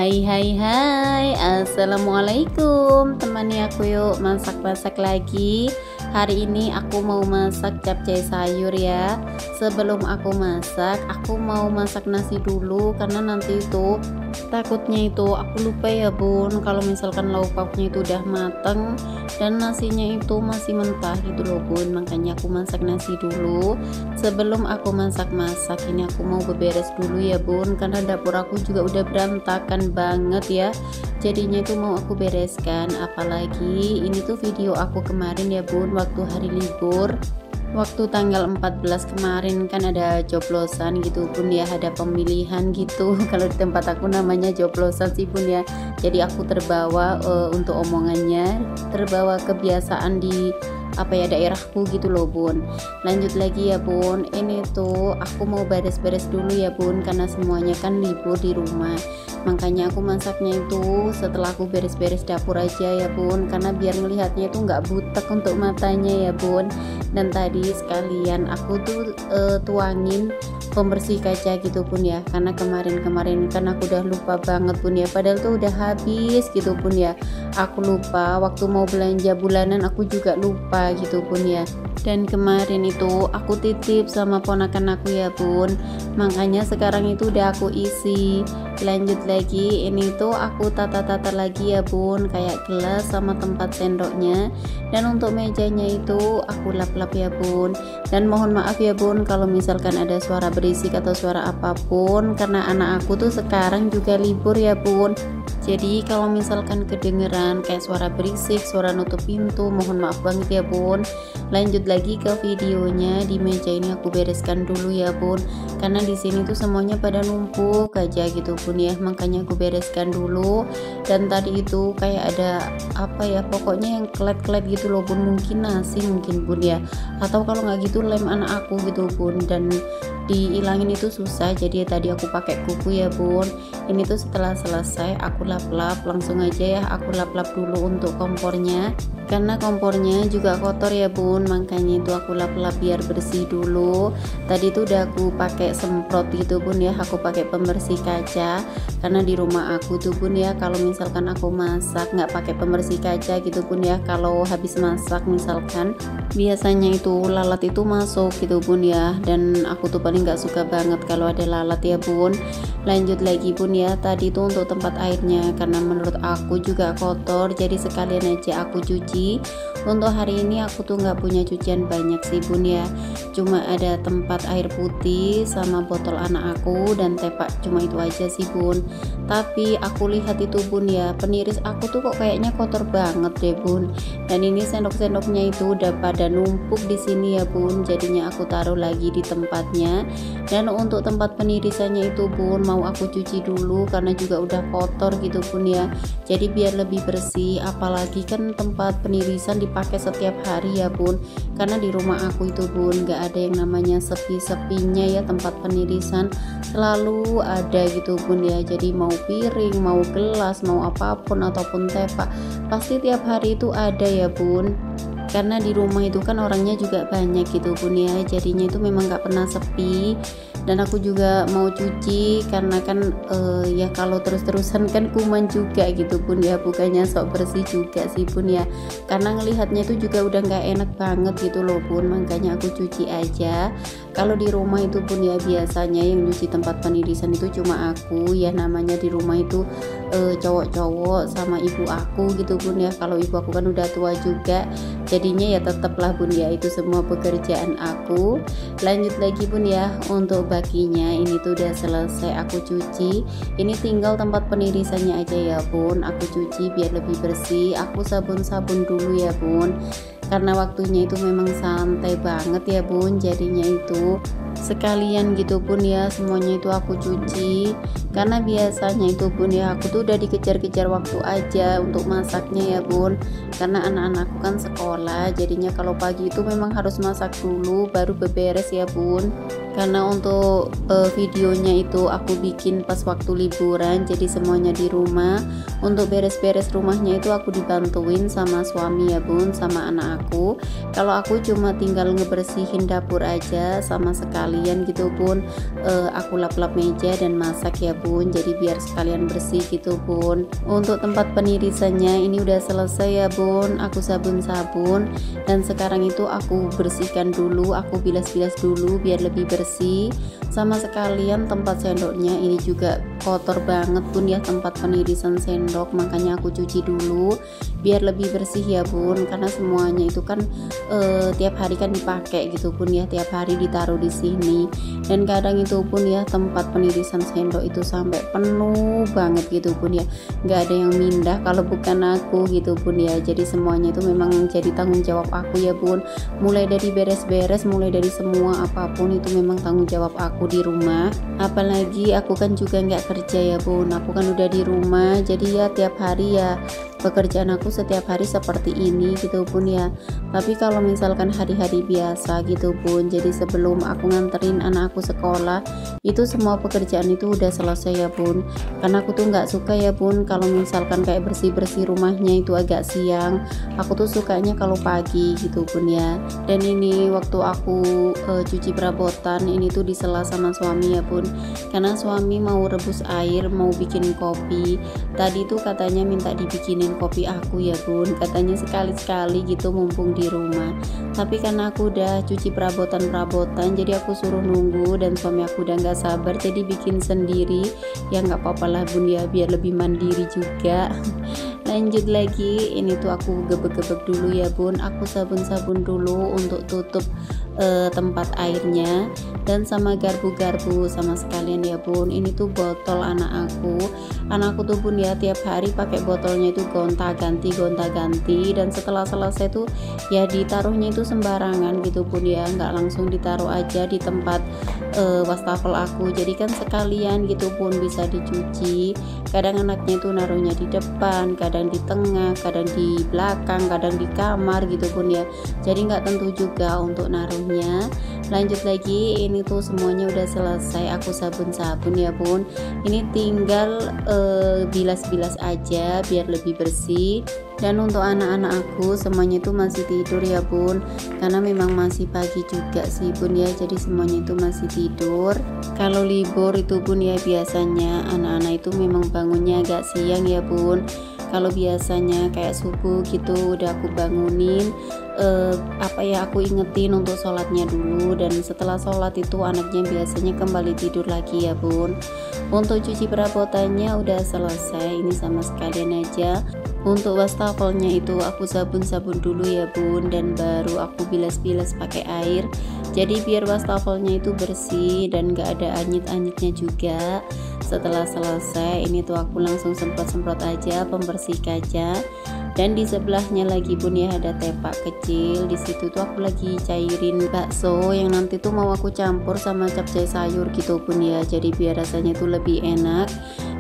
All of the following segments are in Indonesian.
Hai hai hai, assalamualaikum. Temani aku yuk masak-masak lagi. Hari ini aku mau masak capcay sayur ya. Sebelum aku masak, aku mau masak nasi dulu karena nanti itu takutnya itu aku lupa ya bun, kalau misalkan lauk pauknya itu udah mateng dan nasinya itu masih mentah gitu loh bun. Makanya aku masak nasi dulu. Sebelum aku masak-masak ini aku mau beberes dulu ya bun, karena dapur aku juga udah berantakan banget ya, jadinya itu mau aku bereskan. Apalagi ini tuh video aku kemarin ya bun, waktu hari libur, waktu tanggal 14 kemarin kan ada joblosan gitu bun ya, ada pemilihan gitu kalau di tempat aku namanya joblosan sih bun ya. Jadi aku terbawa untuk omongannya, terbawa kebiasaan di daerahku gitu loh bun. Lanjut lagi ya bun, ini tuh aku mau beres-beres dulu ya bun, karena semuanya kan libur di rumah. Makanya aku masaknya itu setelah aku beres-beres dapur aja ya bun, karena biar ngelihatnya itu nggak butek untuk matanya ya bun. Dan tadi sekalian aku tuh tuangin pembersih kaca gitu bun ya, karena kemarin kan aku udah lupa banget bun ya, padahal tuh udah habis gitu bun ya. Aku lupa waktu mau belanja bulanan, aku juga lupa gitu bun ya. Dan kemarin itu aku titip sama ponakan aku ya bun, makanya sekarang itu udah aku isi. Lanjut lagi, ini tuh aku tata-tata lagi ya bun, kayak gelas sama tempat sendoknya. Dan untuk mejanya itu aku lap-lap ya bun. Dan mohon maaf ya bun kalau misalkan ada suara berisik atau suara apapun, karena anak aku tuh sekarang juga libur ya bun. Jadi kalau misalkan kedengeran kayak suara berisik, suara nutup pintu, mohon maaf banget ya bun. Lanjut lagi ke videonya. Di meja ini aku bereskan dulu ya bun, karena di sini tuh semuanya pada numpuk aja gitu bun ya, makanya aku bereskan dulu. Dan tadi itu kayak ada pokoknya yang kelet-kelet gitu loh bun, mungkin nasi mungkin bun ya, atau kalau nggak gitu lem anak aku gitu bun, dan diilangin itu susah, jadi tadi aku pakai kuku ya bun. Ini tuh setelah selesai aku lap-lap, langsung aja ya aku lap-lap dulu untuk kompornya, karena kompornya juga kotor ya bun, makanya itu aku lap-lap biar bersih dulu. Tadi tuh udah aku pakai semprot gitu bun ya, aku pakai pembersih kaca, karena di rumah aku tuh bun ya, kalau misalkan aku masak nggak pakai pembersih kaca gitu bun ya, kalau habis masak misalkan biasanya itu lalat itu masuk gitu bun ya, dan aku tuh paling nggak suka banget kalau ada lalat ya bun. Lanjut lagi bun ya, tadi tuh untuk tempat airnya, karena menurut aku juga kotor, jadi sekalian aja aku cuci. Untuk hari ini aku tuh nggak punya cucian banyak sih bun ya, cuma ada tempat air putih sama botol anak aku dan tepak, cuma itu aja sih bun. Tapi aku lihat itu bun ya, peniris aku tuh kok kayaknya kotor banget deh bun, dan ini sendok-sendoknya itu udah pada numpuk di sini ya bun, jadinya aku taruh lagi di tempatnya. Dan untuk tempat penirisannya itu bun mau aku cuci dulu, karena juga udah kotor gitu bun ya, jadi biar lebih bersih. Apalagi kan tempat penirisan dipakai setiap hari ya bun, karena di rumah aku itu bun nggak ada yang namanya sepi-sepinya ya, tempat penirisan selalu ada gitu bun ya. Jadi mau piring, mau gelas, mau apapun ataupun tepak, pasti tiap hari itu ada ya bun, karena di rumah itu kan orangnya juga banyak gitu bun ya, jadinya itu memang nggak pernah sepi. Dan aku juga mau cuci karena kan ya kalau terus-terusan kan kuman juga gitu bun ya, bukannya sok bersih juga sih bun ya, karena ngelihatnya itu juga udah nggak enak banget gitu loh bun, makanya aku cuci aja. Kalau di rumah itu bun ya, biasanya yang nyuci tempat penirisan itu cuma aku ya, namanya di rumah itu cowok-cowok sama ibu aku gitu bun ya. Kalau ibu aku kan udah tua juga, jadinya ya tetaplah bun ya, itu semua pekerjaan aku. Lanjut lagi bun ya, untuk baginya ini tuh udah selesai aku cuci, ini tinggal tempat penirisannya aja ya bun, aku cuci biar lebih bersih. Aku sabun-sabun dulu ya bun, karena waktunya itu memang santai banget ya bun, jadinya itu sekalian gitu bun ya, semuanya itu aku cuci. Karena biasanya itu bun ya, aku tuh udah dikejar-kejar waktu aja untuk masaknya ya bun, karena anak-anakku kan sekolah, jadinya kalau pagi itu memang harus masak dulu baru beberes ya bun. Karena untuk videonya itu aku bikin pas waktu liburan, jadi semuanya di rumah. Untuk beres-beres rumahnya itu aku dibantuin sama suami ya bun, sama anak aku. Kalau aku cuma tinggal ngebersihin dapur aja, sama sekalian gitu bun aku lap-lap meja dan masak ya bun, jadi biar sekalian bersih gitu bun. Untuk tempat penirisannya ini udah selesai ya bun, aku sabun-sabun dan sekarang itu aku bersihkan dulu, aku bilas-bilas dulu biar lebih bersih. Sama sekalian tempat sendoknya ini juga kotor banget bun ya, tempat penirisan sendok, makanya aku cuci dulu biar lebih bersih ya bun, karena semuanya itu kan tiap hari kan dipakai gitu bun ya, tiap hari ditaruh di sini. Dan kadang itu pun ya tempat penirisan sendok itu sampai penuh banget gitu bun ya, nggak ada yang mindah kalau bukan aku gitu bun ya. Jadi semuanya itu memang jadi tanggung jawab aku ya bun, mulai dari beres-beres, mulai dari semua apapun itu memang tanggung jawab aku di rumah. Apalagi aku kan juga nggak kerja ya bun, aku kan udah di rumah, jadi ya tiap hari ya pekerjaan aku setiap hari seperti ini gitu bun ya. Tapi kalau misalkan hari-hari biasa gitu bun, jadi sebelum aku nganterin anak aku sekolah itu semua pekerjaan itu udah selesai ya bun, karena aku tuh nggak suka ya bun kalau misalkan kayak bersih-bersih rumahnya itu agak siang, aku tuh sukanya kalau pagi gitu bun ya. Dan ini waktu aku cuci perabotan ini tuh disela sama suami ya bun, karena suami mau rebus air, mau bikin kopi. Tadi tuh katanya minta dibikinin kopi aku ya bun, katanya sekali-sekali gitu mumpung di rumah. Tapi karena aku udah cuci perabotan jadi aku suruh nunggu, dan suami aku udah nggak sabar jadi bikin sendiri. Ya nggak apa-apa lah bun ya, biar lebih mandiri juga. Lanjut lagi, ini tuh aku gebek-gebek dulu ya bun, aku sabun-sabun dulu untuk tutup tempat airnya, dan sama garpu-garpu sama sekalian ya bun. Ini tuh botol anakku tuh bun ya, tiap hari pakai botolnya itu gonta-ganti, dan setelah selesai tuh ya ditaruhnya itu sembarangan gitu bun ya, nggak langsung ditaruh aja di tempat wastafel aku. Jadi kan sekalian gitu pun bisa dicuci. Kadang anaknya itu naruhnya di depan, kadang di tengah, kadang di belakang, kadang di kamar gitu pun ya, jadi nggak tentu juga untuk naruhnya. Lanjut lagi, ini tuh semuanya udah selesai aku sabun-sabun ya bun, ini tinggal bilas-bilas aja biar lebih bersih. Dan untuk anak-anak aku semuanya itu masih tidur ya bun, karena memang masih pagi juga sih bun ya, jadi semuanya itu masih tidur. Kalau libur itu bun ya biasanya anak-anak itu memang bangunnya agak siang ya bun. Kalau biasanya kayak subuh gitu udah aku bangunin, aku ingetin untuk sholatnya dulu, dan setelah sholat itu anaknya biasanya kembali tidur lagi ya bun. Untuk cuci perabotannya udah selesai, ini sama sekalian aja. Untuk wastafelnya itu aku sabun-sabun dulu ya bun, dan baru aku bilas-bilas pakai air, jadi biar wastafelnya itu bersih dan gak ada anyit-anyitnya juga. Setelah selesai ini tuh aku langsung semprot-semprot aja pembersih kaca. Dan di sebelahnya lagi bun ya ada tepak kecil, di situ tuh aku lagi cairin bakso yang nanti tuh mau aku campur sama capcay sayur gitu bun ya, jadi biar rasanya tuh lebih enak.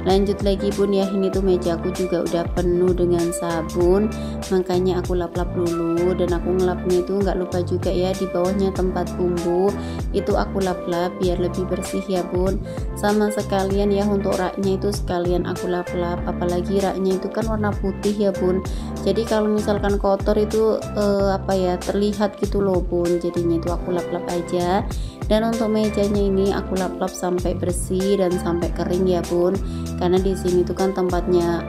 Lanjut lagi bun ya, ini tuh meja aku juga udah penuh dengan sabun, makanya aku lap-lap dulu. Dan aku ngelapnya itu nggak lupa juga ya, di bawahnya tempat bumbu itu aku lap-lap biar lebih bersih ya bun. Sama sekalian ya untuk raknya itu sekalian aku lap-lap, apalagi raknya itu kan warna putih ya bun, jadi kalau misalkan kotor itu terlihat gitu loh bun, jadinya itu aku lap-lap aja. Dan untuk mejanya ini aku lap-lap sampai bersih dan sampai kering ya bun, karena di sini tuh kan tempatnya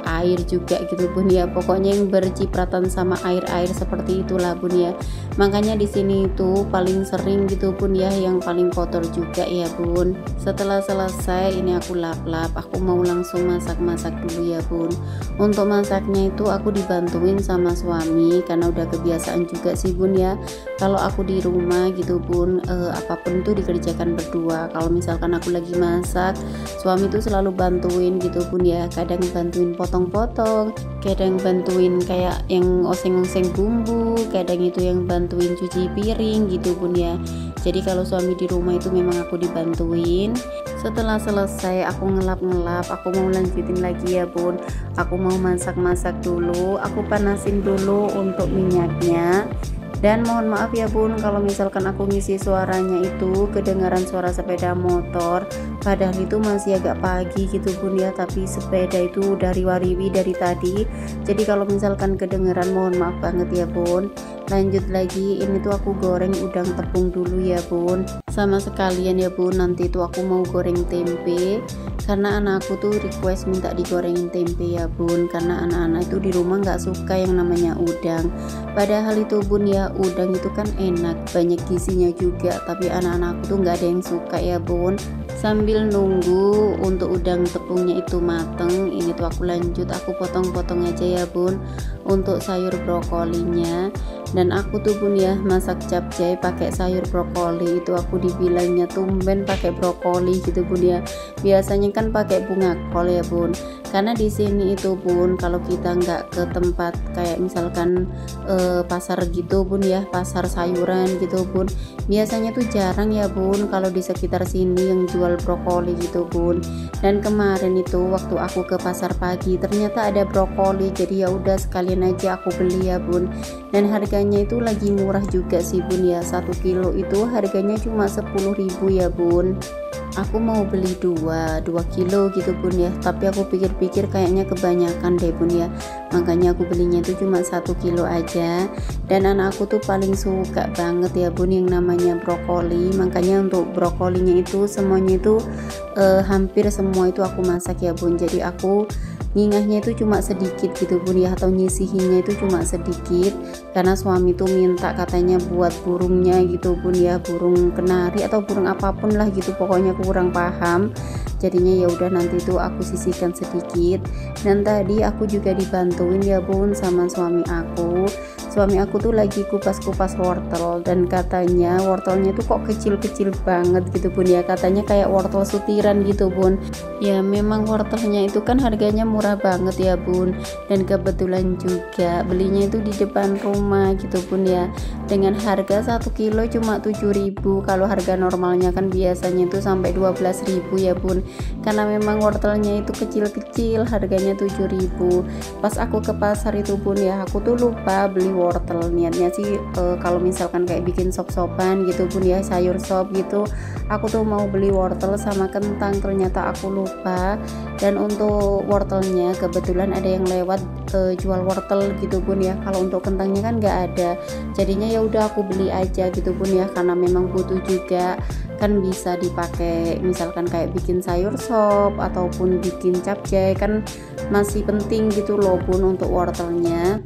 air juga gitu bun ya, pokoknya yang bercipratan sama air-air seperti itulah bun ya, makanya di sini itu paling sering gitu bun ya, yang paling kotor juga ya bun. Setelah selesai ini aku lap-lap, aku mau langsung masak-masak dulu ya bun. Untuk masaknya itu aku dibantuin sama suami, karena udah kebiasaan juga sih bun ya, kalau aku di rumah gitu bun, apapun itu dikerjakan berdua. Kalau misalkan aku lagi masak, suami itu selalu bantuin gitu bun ya, kadang bantuin potong-potong, kadang bantuin kayak yang oseng-oseng bumbu, kadang itu yang bantuin cuci piring gitu bun ya. Jadi kalau suami di rumah itu memang aku dibantuin. Setelah selesai aku ngelap-ngelap, aku mau lanjutin lagi ya bun, aku mau masak-masak dulu, aku panasin dulu untuk minyaknya. Dan mohon maaf ya bun kalau misalkan aku ngisi suaranya itu kedengaran suara sepeda motor, padahal itu masih agak pagi gitu bun ya, tapi sepeda itu udah riwa-riwi dari tadi, jadi kalau misalkan kedengaran mohon maaf banget ya bun. Lanjut lagi, ini tuh aku goreng udang tepung dulu ya bun, sama sekalian ya bun, nanti itu aku mau goreng tempe. karena anakku tuh request minta digorengin tempe ya bun, karena anak-anak itu di rumah nggak suka yang namanya udang. Padahal itu bun ya, udang itu kan enak, banyak gizinya juga, tapi anak-anakku tuh nggak ada yang suka ya bun. Sambil nunggu untuk udang tepungnya itu mateng, ini tuh aku lanjut aku potong-potong aja ya bun untuk sayur brokolinya. Dan aku tuh bun ya masak capcay pakai sayur brokoli, itu aku dibilangnya tumben pakai brokoli gitu bun ya, biasanya kan pakai bunga kol ya bun. Karena di sini itu bun, kalau kita nggak ke tempat kayak misalkan pasar gitu bun ya, pasar sayuran gitu bun, biasanya tuh jarang ya bun kalau di sekitar sini yang jual brokoli gitu bun. Dan kemarin itu waktu aku ke pasar pagi ternyata ada brokoli, jadi ya udah sekalian aja aku beli ya bun. Dan harganya itu lagi murah juga sih bun ya, 1 kilo itu harganya cuma 10.000 ya bun. Aku mau beli 2 kilo gitu bun ya, tapi aku pikir-pikir kayaknya kebanyakan deh bun ya, makanya aku belinya itu cuma 1 kilo aja. Dan anakku tuh paling suka banget ya bun yang namanya brokoli, makanya untuk brokolinya itu semuanya itu hampir semua itu aku masak ya bun. Jadi aku ngingahnya itu cuma sedikit gitu bun ya, atau nyisihinnya itu cuma sedikit, karena suami tuh minta katanya buat burungnya gitu bun ya, burung kenari atau burung apapun lah gitu, pokoknya aku kurang paham. Jadinya ya udah nanti tuh aku sisihkan sedikit. Dan tadi aku juga dibantuin ya bun sama suami aku. Suami aku tuh lagi kupas-kupas wortel, dan katanya wortelnya tuh kok kecil-kecil banget gitu bun ya, katanya kayak wortel sutiran gitu bun. Ya memang wortelnya itu kan harganya murah banget ya bun, dan kebetulan juga belinya itu di depan rumah gitu bun ya, dengan harga 1 kilo cuma 7.000. kalau harga normalnya kan biasanya itu sampai 12.000 ya bun, karena memang wortelnya itu kecil-kecil harganya 7.000. Pas aku ke pasar itu bun ya, aku tuh lupa beli wortel, niatnya sih kalau misalkan kayak bikin sop-sopan gitu bun ya, sayur sop gitu, aku tuh mau beli wortel sama kentang, ternyata aku lupa. Dan untuk wortelnya kebetulan ada yang lewat jual wortel gitu bun ya, kalau untuk kentangnya kan nggak ada, jadinya ya udah aku beli aja gitu bun ya, karena memang butuh juga kan, bisa dipakai misalkan kayak bikin sayur sop ataupun bikin capcay kan, masih penting gitu loh bun untuk wortelnya.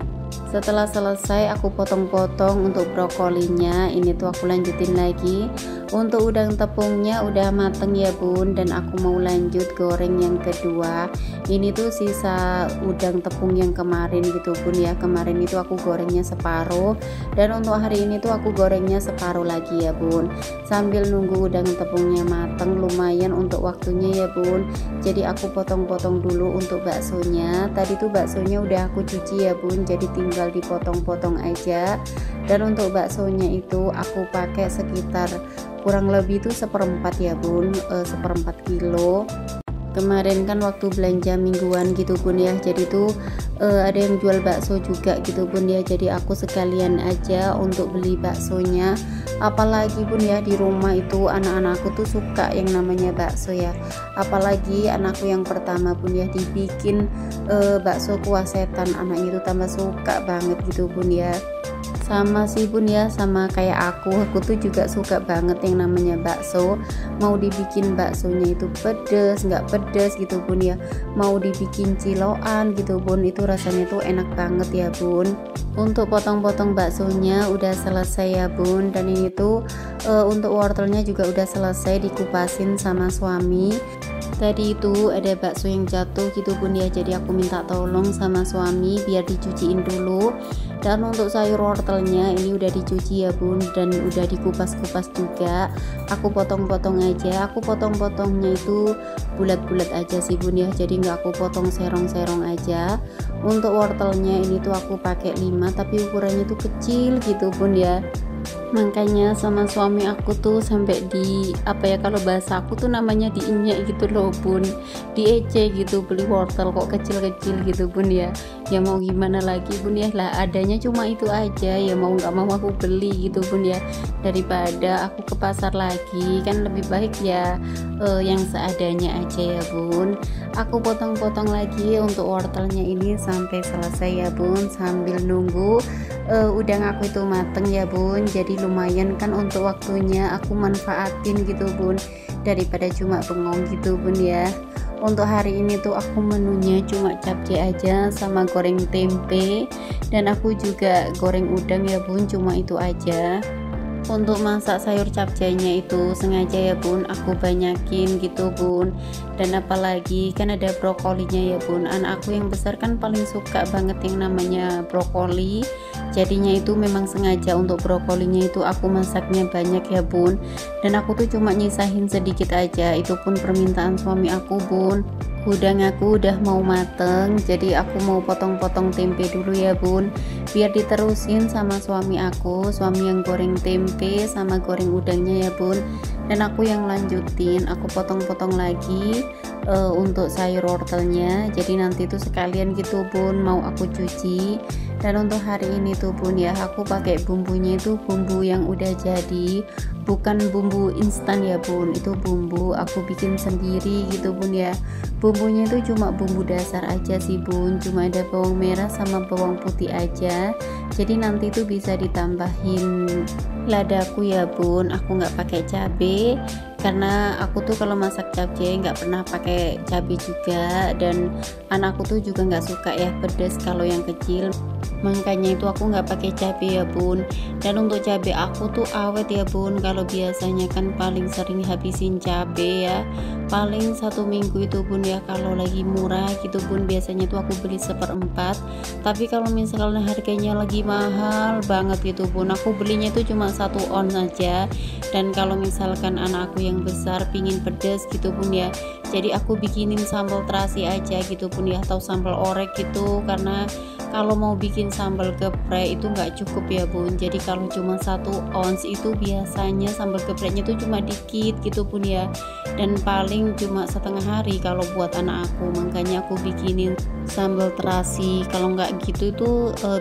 Setelah selesai aku potong-potong untuk brokolinya, ini tuh aku lanjutin lagi untuk udang tepungnya udah mateng ya bun, dan aku mau lanjut goreng yang kedua. Ini tuh sisa udang tepung yang kemarin gitu bun ya, kemarin itu aku gorengnya separuh, dan untuk hari ini tuh aku gorengnya separuh lagi ya bun, sambil nunggu udang tepungnya mateng. Lumayan untuk waktunya ya bun, jadi aku potong-potong dulu untuk baksonya. Tadi tuh baksonya udah aku cuci ya bun, jadi tinggal dipotong-potong aja. Dan untuk baksonya itu aku pakai sekitar kurang lebih itu 1/4 ya bun, 1/4 kilo. Kemarin kan waktu belanja mingguan gitu bun ya, jadi tuh ada yang jual bakso juga gitu bun ya, jadi aku sekalian aja untuk beli baksonya. Apalagi bun ya, di rumah itu anak-anakku tuh suka yang namanya bakso ya, apalagi anakku yang pertama bun ya, dibikin bakso kuah setan, anaknya itu tambah suka banget gitu bun ya. Sama sih bun ya, sama kayak aku tuh juga suka banget yang namanya bakso. Mau dibikin baksonya itu pedes nggak pedes gitu bun ya, mau dibikin ciloan gitu bun, itu rasanya tuh enak banget ya bun. Untuk potong-potong baksonya udah selesai ya bun, dan ini tuh untuk wortelnya juga udah selesai dikupasin sama suami. Tadi itu ada bakso yang jatuh gitu bun ya, jadi aku minta tolong sama suami biar dicuciin dulu. Dan untuk sayur wortelnya ini udah dicuci ya bun, dan udah dikupas-kupas juga. Aku potong-potong aja, aku potong-potongnya itu bulat-bulat aja sih bun ya, jadi nggak aku potong serong-serong aja. Untuk wortelnya ini tuh aku pakai 5, tapi ukurannya tuh kecil gitu bun ya, makanya sama suami aku tuh sampai di apa ya, kalau bahasa aku tuh namanya diinjek gitu loh bun, diejek gitu, beli wortel kok kecil-kecil gitu bun ya. Ya mau gimana lagi bun ya, lah adanya cuma itu aja, ya mau nggak mau aku beli gitu bun ya, daripada aku ke pasar lagi kan lebih baik ya yang seadanya aja ya bun. Aku potong-potong lagi untuk wortelnya ini sampai selesai ya bun, sambil nunggu udang aku itu mateng ya bun, jadi lumayan kan untuk waktunya aku manfaatin gitu bun, daripada cuma bengong gitu bun ya. Untuk hari ini tuh aku menunya cuma capcay aja sama goreng tempe, dan aku juga goreng udang ya bun, cuma itu aja. Untuk masak sayur capcaynya itu sengaja ya bun aku banyakin gitu bun, dan apalagi kan ada brokolinya ya bun. Anak aku yang besar kan paling suka banget yang namanya brokoli, jadinya itu memang sengaja untuk brokolinya itu aku masaknya banyak ya bun, dan aku tuh cuma nyisahin sedikit aja, itu pun permintaan suami aku bun. Udang aku udah mau mateng, jadi aku mau potong-potong tempe dulu ya bun, biar diterusin sama suami aku, suami yang goreng tempe sama goreng udangnya ya bun, dan aku yang lanjutin aku potong-potong lagi untuk sayur wortelnya, jadi nanti tuh sekalian gitu bun mau aku cuci. Dan untuk hari ini tuh bun ya aku pakai bumbunya itu bumbu yang udah jadi, bukan bumbu instan ya bun, itu bumbu aku bikin sendiri gitu bun ya. Bumbunya itu cuma bumbu dasar aja sih bun, cuma ada bawang merah sama bawang putih aja, jadi nanti tuh bisa ditambahin ladaku ya bun. Aku nggak pakai cabe karena aku tuh kalau masak capcay nggak pernah pakai cabe juga, dan anakku tuh juga nggak suka ya pedas kalau yang kecil, makanya itu aku nggak pakai cabe ya bun. Dan untuk cabe aku tuh awet ya bun, kalau biasanya kan paling sering habisin cabe ya paling 1 minggu itu bun ya, kalau lagi murah gitu bun biasanya tuh aku beli 1/4, tapi kalau misalnya harganya lagi mahal banget gitu bun aku belinya itu cuma 1 ons aja. Dan kalau misalkan anak aku yang besar pingin pedas gitu bun ya, jadi aku bikinin sambal terasi aja gitu bun ya, atau sambal orek gitu, karena kalau mau bikin sambal geprek itu nggak cukup ya bun, jadi kalau cuma 1 ons itu biasanya sambal gepreknya tuh cuma dikit gitu bun ya, dan paling cuma setengah hari kalau buat anak aku, makanya aku bikinin sambal terasi. Kalau nggak gitu itu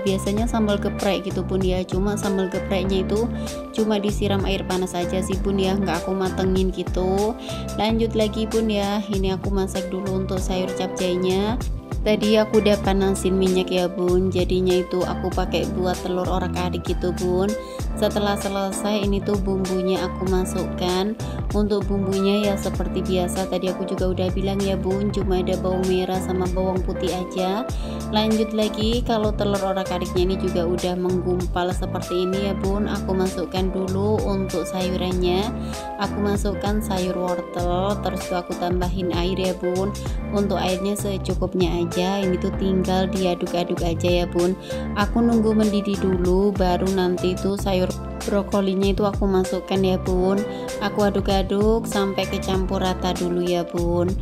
biasanya sambal geprek gitu bun ya, cuma sambal gepreknya itu cuma disiram air panas aja sih bun ya, nggak aku matengin gitu. Lanjut lagi bun ya, ini aku masak dulu untuk sayur capcaynya. Tadi aku udah panasin minyak ya bun, jadinya itu aku pakai buat telur orak-arik gitu bun. Setelah selesai ini tuh bumbunya aku masukkan. Untuk bumbunya ya seperti biasa tadi aku juga udah bilang ya bun, cuma ada bawang merah sama bawang putih aja. Lanjut lagi, kalau telur orak-ariknya ini juga udah menggumpal seperti ini ya bun, aku masukkan dulu untuk sayurannya. Aku masukkan sayur wortel, terus tuh aku tambahin air ya bun. Untuk airnya secukupnya aja, ini tuh tinggal diaduk-aduk aja ya bun. Aku nunggu mendidih dulu baru nanti tuh sayur brokolinya itu aku masukkan ya bun. Aku aduk-aduk sampai kecampur rata dulu ya bun.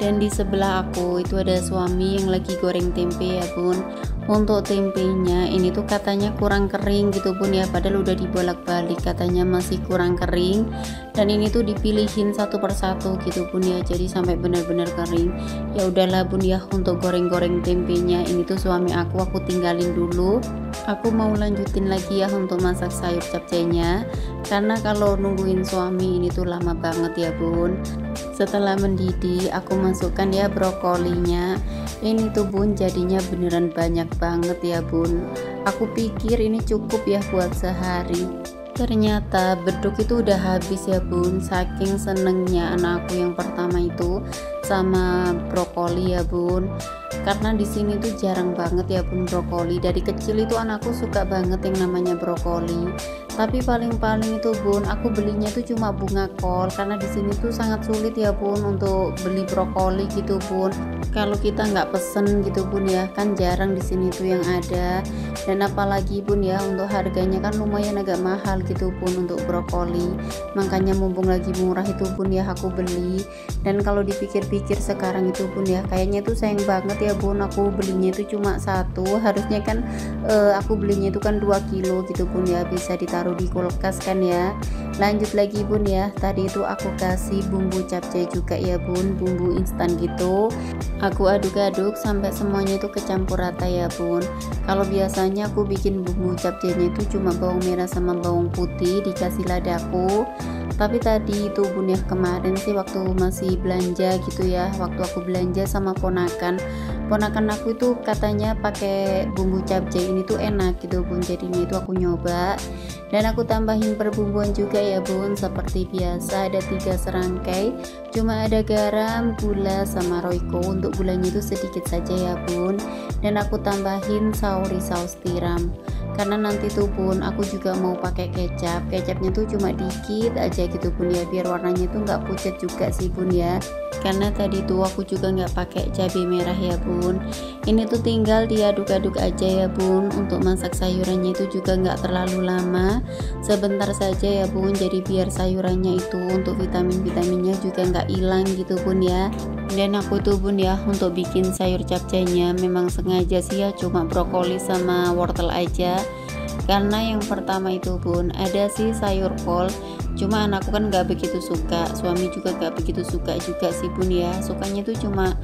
Dan di sebelah aku itu ada suami yang lagi goreng tempe ya bun. Untuk tempenya ini tuh katanya kurang kering gitu bun ya, padahal udah dibolak-balik katanya masih kurang kering, dan ini tuh dipilihin satu persatu gitu bun ya, jadi sampai benar-benar kering. Ya udahlah bun ya, untuk goreng-goreng tempenya ini tuh suami aku tinggalin dulu. Aku mau lanjutin lagi ya untuk masak sayur capcaynya, karena kalau nungguin suami ini tuh lama banget ya bun. Setelah mendidih aku masukkan ya brokolinya. Ini tuh bun jadinya beneran banyak banget ya bun. Aku pikir ini cukup ya buat sehari, ternyata beduk itu udah habis ya bun, saking senengnya anakku yang pertama itu sama brokoli ya bun. Karena di sini tuh jarang banget ya bun brokoli. Dari kecil itu anakku suka banget yang namanya brokoli. Tapi paling-paling itu bun aku belinya tuh cuma bunga kol, karena di sini tuh sangat sulit ya bun untuk beli brokoli gitu bun. Kalau kita nggak pesen gitu bun ya, kan jarang di sini tuh yang ada. Dan apalagi bun ya, untuk harganya kan lumayan agak mahal gitu bun untuk brokoli. Makanya mumpung lagi murah itu bun ya aku beli. Dan kalau dipikir-pikir sekarang itu bun ya, kayaknya tuh sayang banget ya bun aku belinya itu cuma satu, harusnya kan aku belinya itu kan 2 kilo gitu bun ya, bisa ditaruh di kulkas kan ya. Lanjut lagi bun ya, tadi itu aku kasih bumbu capcay juga ya bun, bumbu instan gitu. Aku aduk-aduk sampai semuanya itu kecampur rata ya bun. Kalau biasanya aku bikin bumbu capcaynya itu cuma bawang merah sama bawang putih dikasih ladaku, Tapi tadi itu bun ya, kemarin sih waktu masih belanja gitu ya, waktu aku belanja sama ponakan aku itu katanya pakai bumbu capcay ini tuh enak gitu bun, jadinya itu aku nyoba dan aku tambahin perbumbuan juga ya bun. Seperti biasa ada 3 serangkai, cuma ada garam, gula sama royco. Untuk gulanya itu sedikit saja ya bun, dan aku tambahin sauri saus tiram karena nanti tuh bun aku juga mau pakai kecapnya tuh cuma dikit aja gitu bun ya, biar warnanya tuh nggak pucat juga sih bun ya, karena tadi tuh aku juga nggak pakai cabai merah ya bun. Ini tuh tinggal diaduk-aduk aja ya bun. Untuk masak sayurannya itu juga nggak terlalu lama, sebentar saja ya bun, jadi biar sayurannya itu untuk vitaminnya juga nggak hilang gitu bun ya. Dan aku tuh bun ya, untuk bikin sayur capcaynya memang sengaja sih ya cuma brokoli sama wortel aja, karena yang pertama itu bun ada sih sayur kol, cuma anakku kan nggak begitu suka, suami juga nggak begitu suka juga sih bun ya, sukanya tuh cuma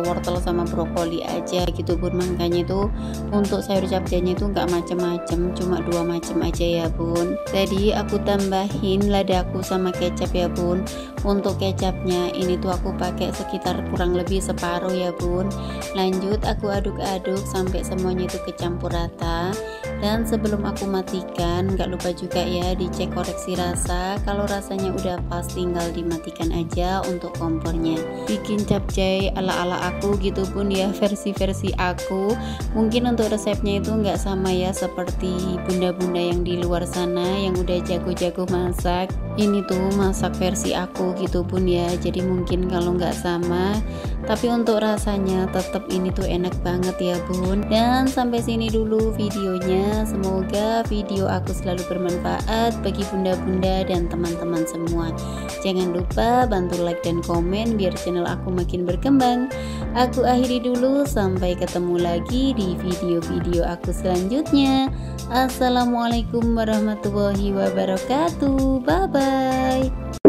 wortel sama brokoli aja gitu bun. Makanya itu untuk sayur capcaynya itu nggak macem-macem, cuma 2 macam aja ya bun. Tadi aku tambahin ladaku sama kecap ya bun. Untuk kecapnya ini tuh aku pakai sekitar kurang lebih separuh ya bun. Lanjut aku aduk-aduk sampai semuanya itu kecampur rata, dan sebelum aku matikan nggak lupa juga ya dicek koreksi rasa. Kalau rasanya udah pas tinggal dimatikan aja untuk kompornya. Bikin capcay ala-ala aku gitu bun ya, versi-versi aku. Mungkin untuk resepnya itu nggak sama ya seperti bunda-bunda yang di luar sana yang udah jago-jago masak. Ini tuh masak versi aku gitu bun ya, jadi mungkin kalau nggak sama, tapi untuk rasanya tetap ini tuh enak banget ya bun. Dan sampai sini dulu videonya, semoga video aku selalu bermanfaat bagi bunda-bunda dan teman-teman semua. Jangan lupa bantu like dan komen biar channel aku makin berkembang. Aku akhiri dulu, sampai ketemu lagi di video-video aku selanjutnya. Assalamualaikum warahmatullahi wabarakatuh. Bye bye.